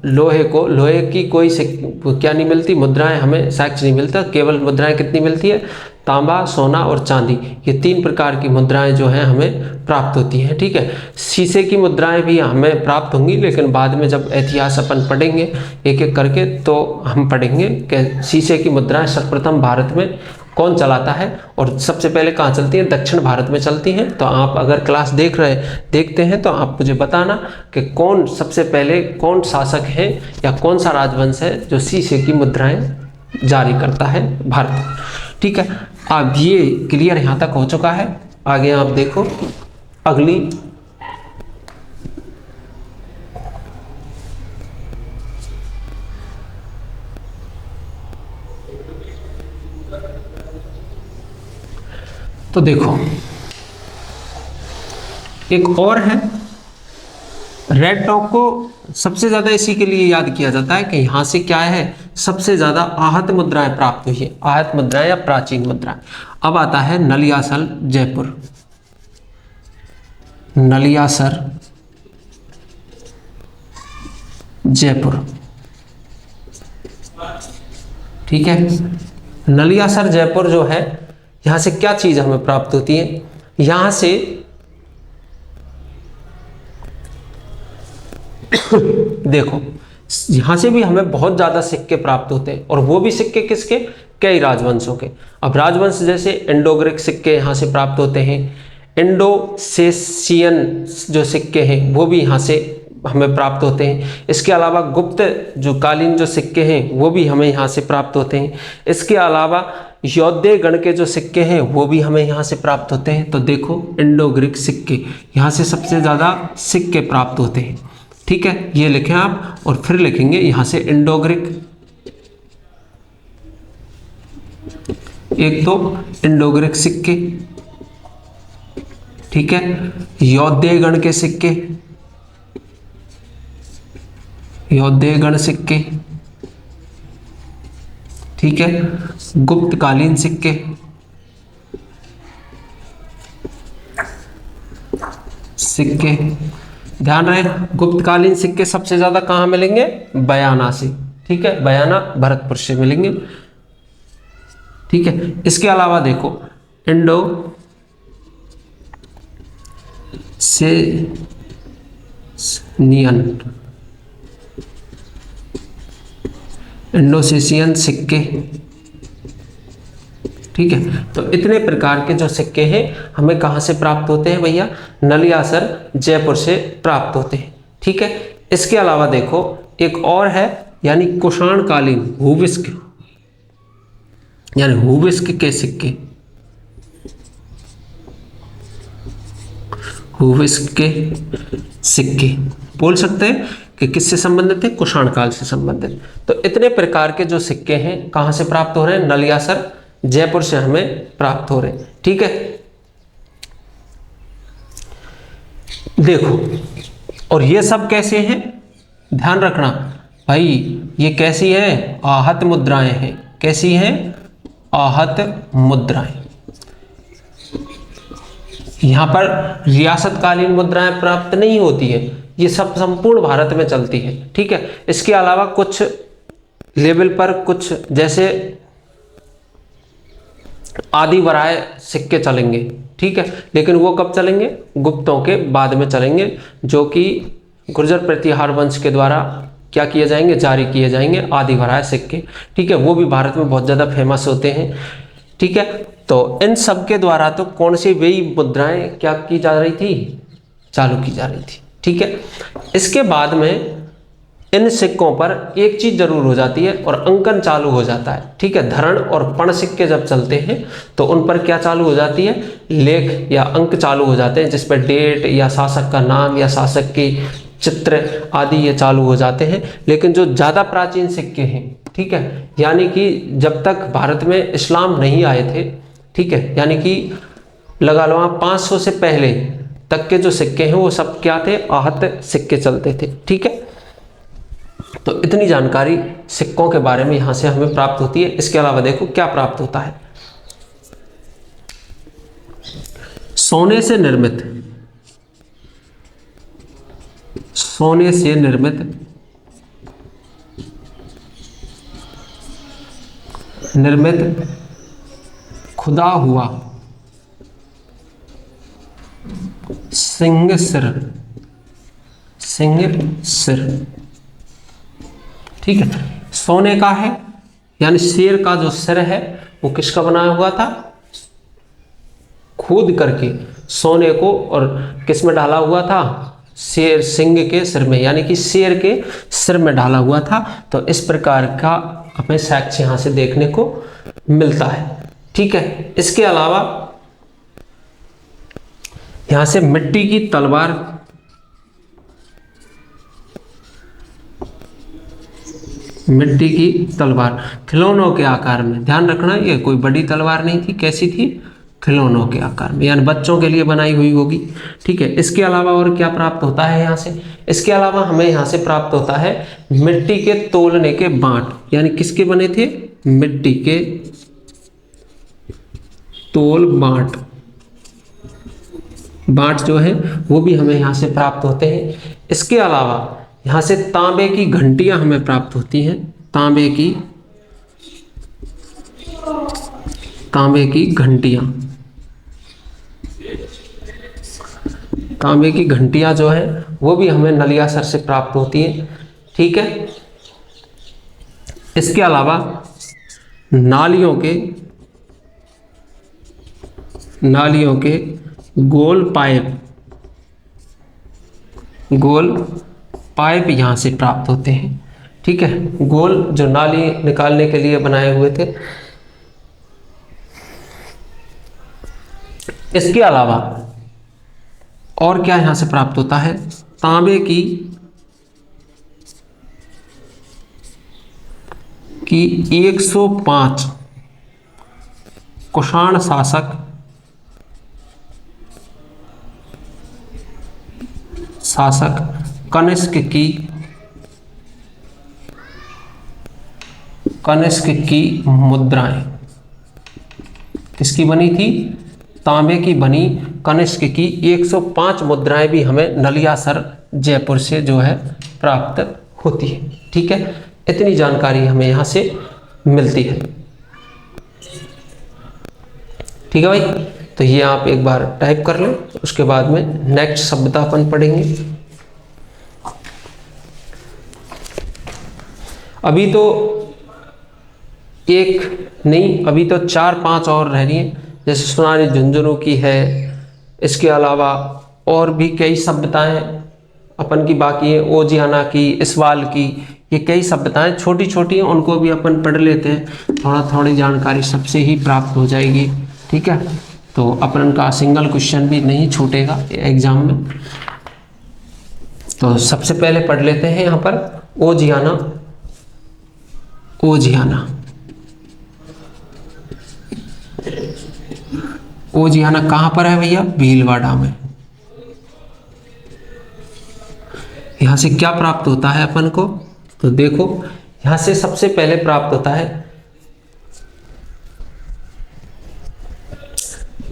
लोहे को, लोहे की कोई क्या नहीं मिलती, मुद्राएं हमें साक्ष्य नहीं मिलता। केवल मुद्राएं कितनी मिलती है, तांबा, सोना और चांदी, ये 3 प्रकार की मुद्राएं जो हैं हमें प्राप्त होती हैं। ठीक है, शीशे की मुद्राएं भी हमें प्राप्त होंगी, लेकिन बाद में जब इतिहास अपन पढ़ेंगे एक एक करके तो हम पढ़ेंगे कि शीशे की मुद्राएं सर्वप्रथम भारत में कौन चलाता है और सबसे पहले कहाँ चलती हैं, दक्षिण भारत में चलती हैं। तो आप अगर क्लास देखते हैं तो आप मुझे बताना कि कौन सबसे पहले, कौन शासक है या कौन सा राजवंश है जो शीशे की मुद्राएं जारी करता है भारत में। ठीक है, अब ये क्लियर यहाँ तक हो चुका है। आगे आप देखो अगली, तो देखो एक और है, रेड टॉक को सबसे ज्यादा इसी के लिए याद किया जाता है कि यहां से क्या है, सबसे ज्यादा आहत मुद्राएं प्राप्त हुई है, आहत मुद्राएं या प्राचीन मुद्राएं। अब आता है नलियासर जयपुर, नलियासर जयपुर। ठीक है, नलियासर जयपुर जो है, यहां से क्या चीज हमें प्राप्त होती है, यहां से देखो यहां से भी हमें बहुत ज्यादा सिक्के प्राप्त होते हैं, और वो भी सिक्के किसके, कई राजवंशों के। अब राजवंश जैसे इंडो ग्रीक सिक्के यहां से प्राप्त होते हैं, इंडोसेशियन जो सिक्के हैं वो भी यहाँ से हमें प्राप्त होते हैं। इसके अलावा गुप्त जो कालीन जो सिक्के हैं वो भी हमें यहाँ से प्राप्त होते हैं। इसके अलावा यौध्य गण के जो सिक्के हैं वो भी हमें यहाँ से प्राप्त होते हैं। तो देखो इंडो ग्रीक सिक्के, यहाँ से सबसे ज़्यादा सिक्के प्राप्त होते हैं। ठीक है, ये लिखें आप, और फिर लिखेंगे यहाँ से इंडो ग्रीक, एक तो इंडो ग्रीक सिक्के, ठीक है, यौध्य गण के सिक्के, यौध्य गण सिक्के, ठीक है, गुप्तकालीन सिक्के, सिक्के ध्यान रहे गुप्तकालीन सिक्के सबसे ज्यादा कहां मिलेंगे, बयाना से। ठीक है, बयाना भरतपुर से मिलेंगे। ठीक है, इसके अलावा देखो इंडो से नियन, इंडोनेशियन सिक्के। ठीक है, तो इतने प्रकार के जो सिक्के हैं हमें कहाँ से प्राप्त होते हैं भैया, नलियासर जयपुर से प्राप्त होते हैं। ठीक है, इसके अलावा देखो एक और है, यानी कुषाणकालीन हूविस्क, यानी हूविस्क के सिक्के, हूविस्क के सिक्के बोल सकते हैं कि किससे संबंधित है, कुषाण काल से संबंधित। तो इतने प्रकार के जो सिक्के हैं कहां से प्राप्त हो रहे हैं, नलियासर जयपुर से हमें प्राप्त हो रहे हैं। ठीक है, देखो और ये सब कैसे हैं, ध्यान रखना भाई, ये कैसी है, आहत मुद्राएं हैं। कैसी हैं, आहत मुद्राएं। यहां पर रियासतकालीन मुद्राएं प्राप्त नहीं होती है, ये सब संपूर्ण भारत में चलती है। ठीक है, इसके अलावा कुछ लेवल पर कुछ जैसे आदि वराय सिक्के चलेंगे। ठीक है, लेकिन वो कब चलेंगे, गुप्तों के बाद में चलेंगे, जो कि गुर्जर प्रतिहार वंश के द्वारा क्या किए जाएंगे, जारी किए जाएंगे आदि वराय सिक्के। ठीक है, वो भी भारत में बहुत ज़्यादा फेमस होते हैं। ठीक है, तो इन सब के द्वारा तो कौन सी वही मुद्राएं क्या की जा रही थी, चालू की जा रही थी। ठीक है, इसके बाद में इन सिक्कों पर एक चीज जरूर हो जाती है और अंकन चालू हो जाता है। ठीक है, धरण और पण सिक्के जब चलते हैं तो उन पर क्या चालू हो जाती है, लेख या अंक चालू हो जाते हैं, जिस पर डेट या शासक का नाम या शासक की चित्र आदि ये चालू हो जाते हैं। लेकिन जो ज़्यादा प्राचीन सिक्के हैं, ठीक है, यानी कि जब तक भारत में इस्लाम नहीं आए थे, ठीक है, यानी कि लगा लो 500 से पहले तक के जो सिक्के हैं वो सब क्या थे, आहत सिक्के चलते थे। ठीक है, तो इतनी जानकारी सिक्कों के बारे में यहां से हमें प्राप्त होती है। इसके अलावा देखो क्या प्राप्त होता है, सोने से निर्मित, सोने से निर्मित खुदा हुआ सिंह सिर, सिंह सिर। ठीक है, सोने का है, यानी शेर का जो सिर है वो किसका बनाया हुआ था, खोद करके सोने को, और किस में डाला हुआ था, शेर सिंह के सिर में, यानी कि शेर के सिर में डाला हुआ था। तो इस प्रकार का हमें साक्ष्य यहां से देखने को मिलता है। ठीक है, इसके अलावा यहां से मिट्टी की तलवार, मिट्टी की तलवार खिलौनों के आकार में, ध्यान रखना ये कोई बड़ी तलवार नहीं थी, कैसी थी, खिलौनों के आकार में, यानी बच्चों के लिए बनाई हुई होगी। ठीक है, इसके अलावा और क्या प्राप्त होता है यहाँ से, इसके अलावा हमें यहाँ से प्राप्त होता है मिट्टी के तोलने के बांट, यानी किसके बने थे, मिट्टी के तोल बांट, बांट जो है वो भी हमें यहाँ से प्राप्त होते हैं। इसके अलावा यहाँ से तांबे की घंटियां हमें प्राप्त होती हैं, तांबे की घंटियां, तांबे की घंटियां जो है वो भी हमें नलियासर से प्राप्त होती हैं। ठीक है, इसके अलावा नालियों के गोल पाइप यहां से प्राप्त होते हैं। ठीक है, गोल जो नाली निकालने के लिए बनाए हुए थे। इसके अलावा और क्या यहां से प्राप्त होता है, तांबे की 105 कुषाण शासक कनिष्क की मुद्राएं, किसकी बनी थी, तांबे की बनी कनिष्क की 105 मुद्राएं भी हमें नलियासर जयपुर से जो है प्राप्त होती है। ठीक है, इतनी जानकारी हमें यहां से मिलती है। ठीक है भाई, तो ये आप एक बार टाइप कर लें, उसके बाद में नेक्स्ट शब्द अपन पढ़ेंगे। अभी तो एक नहीं, अभी तो 4-5 और रह रही हैं, जैसे सुनारी झुंझुनू की है, इसके अलावा और भी कई सभ्यताएं अपन की बाकी है, ओजियाना की, इस्वाल की, ये कई सभ्यताएं छोटी छोटी हैं, उनको भी अपन पढ़ लेते हैं, थोड़ा थोड़ी जानकारी सबसे ही प्राप्त हो जाएगी। ठीक है, तो अपन का सिंगल क्वेश्चन भी नहीं छूटेगा एग्जाम में। तो सबसे पहले पढ़ लेते हैं यहाँ पर ओजियाना। ओजियाना, ओजियाना कहाँ पर है भैया? भीलवाड़ा में। यहाँ से क्या प्राप्त होता है अपन को? तो देखो यहाँ से सबसे पहले प्राप्त होता है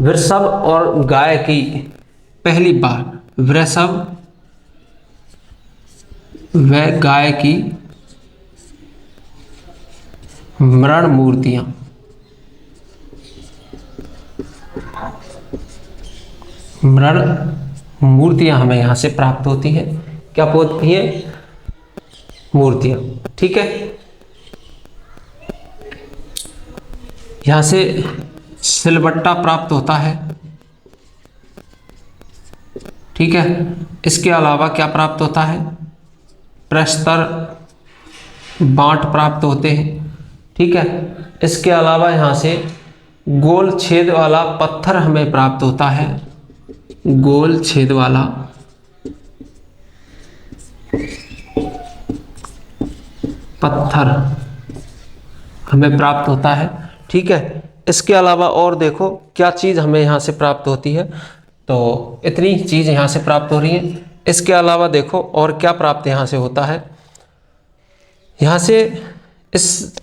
वृषभ और गाय की पहली बार, वृषभ व गाय की मृण मूर्तियां, मृण मूर्तियां हमें यहां से प्राप्त होती हैं। क्या होती हैं? मूर्तियां। ठीक है, यहां से सिलबट्टा प्राप्त होता है। ठीक है, इसके अलावा क्या प्राप्त होता है? प्रस्तर, बांट प्राप्त होते हैं। ठीक है, इसके अलावा यहाँ से गोल छेद वाला पत्थर हमें प्राप्त होता है। गोल छेद वाला पत्थर हमें प्राप्त होता है। ठीक है, इसके अलावा और देखो क्या चीज़ हमें यहाँ से प्राप्त होती है। तो इतनी चीज़ यहाँ से प्राप्त हो रही है। इसके अलावा देखो और क्या प्राप्त यहाँ से होता है। यहाँ से इस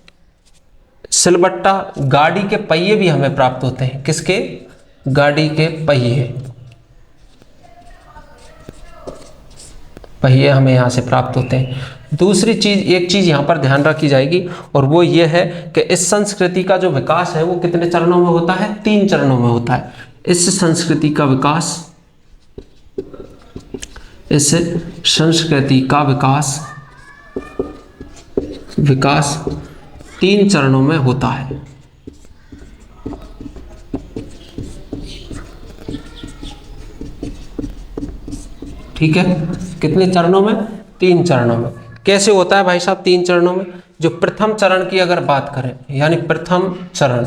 सिलबट्टा, गाड़ी के पहिए भी हमें प्राप्त होते हैं। किसके? गाड़ी के पहिए, पहिए हमें यहाँ से प्राप्त होते हैं। दूसरी चीज, एक चीज यहाँ पर ध्यान रखी जाएगी और वो ये है कि इस संस्कृति का जो विकास है वो कितने चरणों में होता है? 3 चरणों में होता है। इस संस्कृति का विकास, इस संस्कृति का विकास 3 चरणों में होता है। ठीक है, कितने चरणों में? 3 चरणों में। कैसे होता है भाई साहब 3 चरणों में? जो प्रथम चरण की अगर बात करें, यानी प्रथम चरण,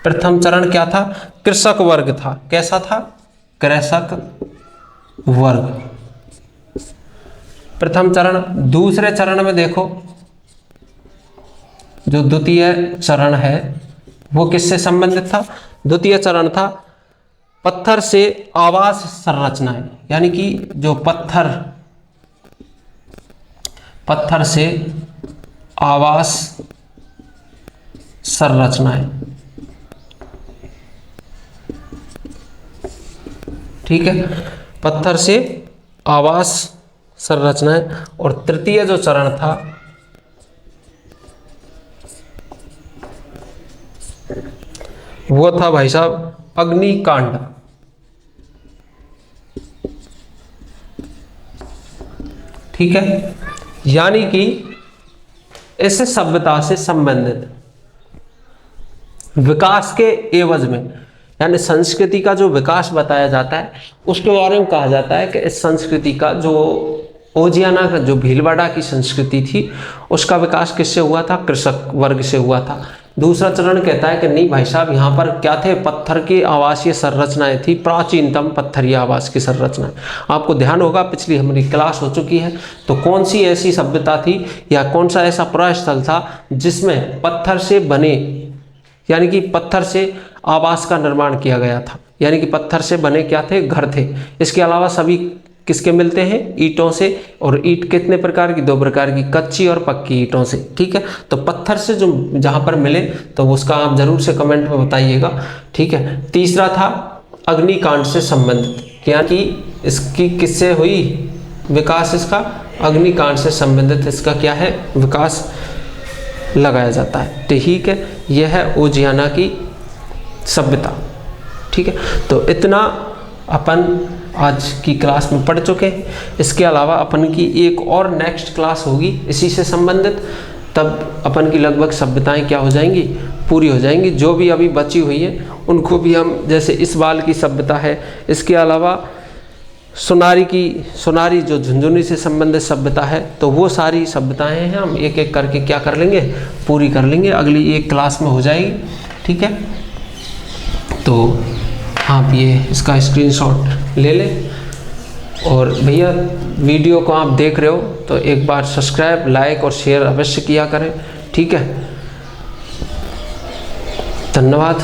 प्रथम चरण क्या था? कृषक वर्ग था। कैसा था? कृषक वर्ग, प्रथम चरण। दूसरे चरण में देखो, जो द्वितीय चरण है वो किससे संबंधित था? द्वितीय चरण था पत्थर से आवास संरचनाएं, यानी कि जो पत्थर से आवास संरचनाएं। ठीक है, पत्थर से आवास संरचनाएं। और तृतीय जो चरण था वो था भाई साहब अग्निकांड। ठीक है, यानी कि इस सभ्यता से संबंधित विकास के एवज में, यानी संस्कृति का जो विकास बताया जाता है उसके बारे में कहा जाता है कि इस संस्कृति का जो ओजियाना का जो भीलवाड़ा की संस्कृति थी उसका विकास किससे हुआ था? कृषक वर्ग से हुआ था। दूसरा चरण कहता है कि नहीं भाई साहब, यहाँ पर क्या थे? पत्थर की आवासीय संरचनाएं थी, प्राचीनतम पत्थरीय आवास की संरचनाएं। आपको ध्यान होगा पिछली हमारी क्लास हो चुकी है, तो कौन सी ऐसी सभ्यता थी या कौन सा ऐसा पुरास्थल था जिसमें पत्थर से बने, यानी कि पत्थर से आवास का निर्माण किया गया था, यानी कि पत्थर से बने क्या थे? घर थे। इसके अलावा सभी किसके मिलते हैं? ईंटों से। और ईंट कितने प्रकार की? 2 प्रकार की, कच्ची और पक्की ईंटों से। ठीक है, तो पत्थर से जो जहां पर मिले तो उसका आप जरूर से कमेंट में बताइएगा। ठीक है, तीसरा था अग्निकांड से संबंधित, क्या कि इसकी किससे हुई विकास? इसका अग्निकांड से संबंधित इसका क्या है? विकास लगाया जाता है। ठीक है, यह है ओजियाना की सभ्यता। ठीक है, तो इतना अपन आज की क्लास में पढ़ चुके हैं। इसके अलावा अपन की एक और नेक्स्ट क्लास होगी इसी से संबंधित, तब अपन की लगभग सभ्यताएं क्या हो जाएंगी? पूरी हो जाएंगी। जो भी अभी बची हुई है उनको भी हम, जैसे इस बाल की सभ्यता है, इसके अलावा सोनारी जो झुंझुनू से संबंधित सभ्यता है, तो वो सारी सभ्यताएं हैं, हम एक एक करके क्या कर लेंगे, पूरी कर लेंगे, अगली एक क्लास में हो जाएगी। ठीक है, तो आप ये इसका स्क्रीनशॉट ले लें। और भैया वीडियो को आप देख रहे हो तो एक बार सब्सक्राइब, लाइक और शेयर अवश्य किया करें। ठीक है, धन्यवाद।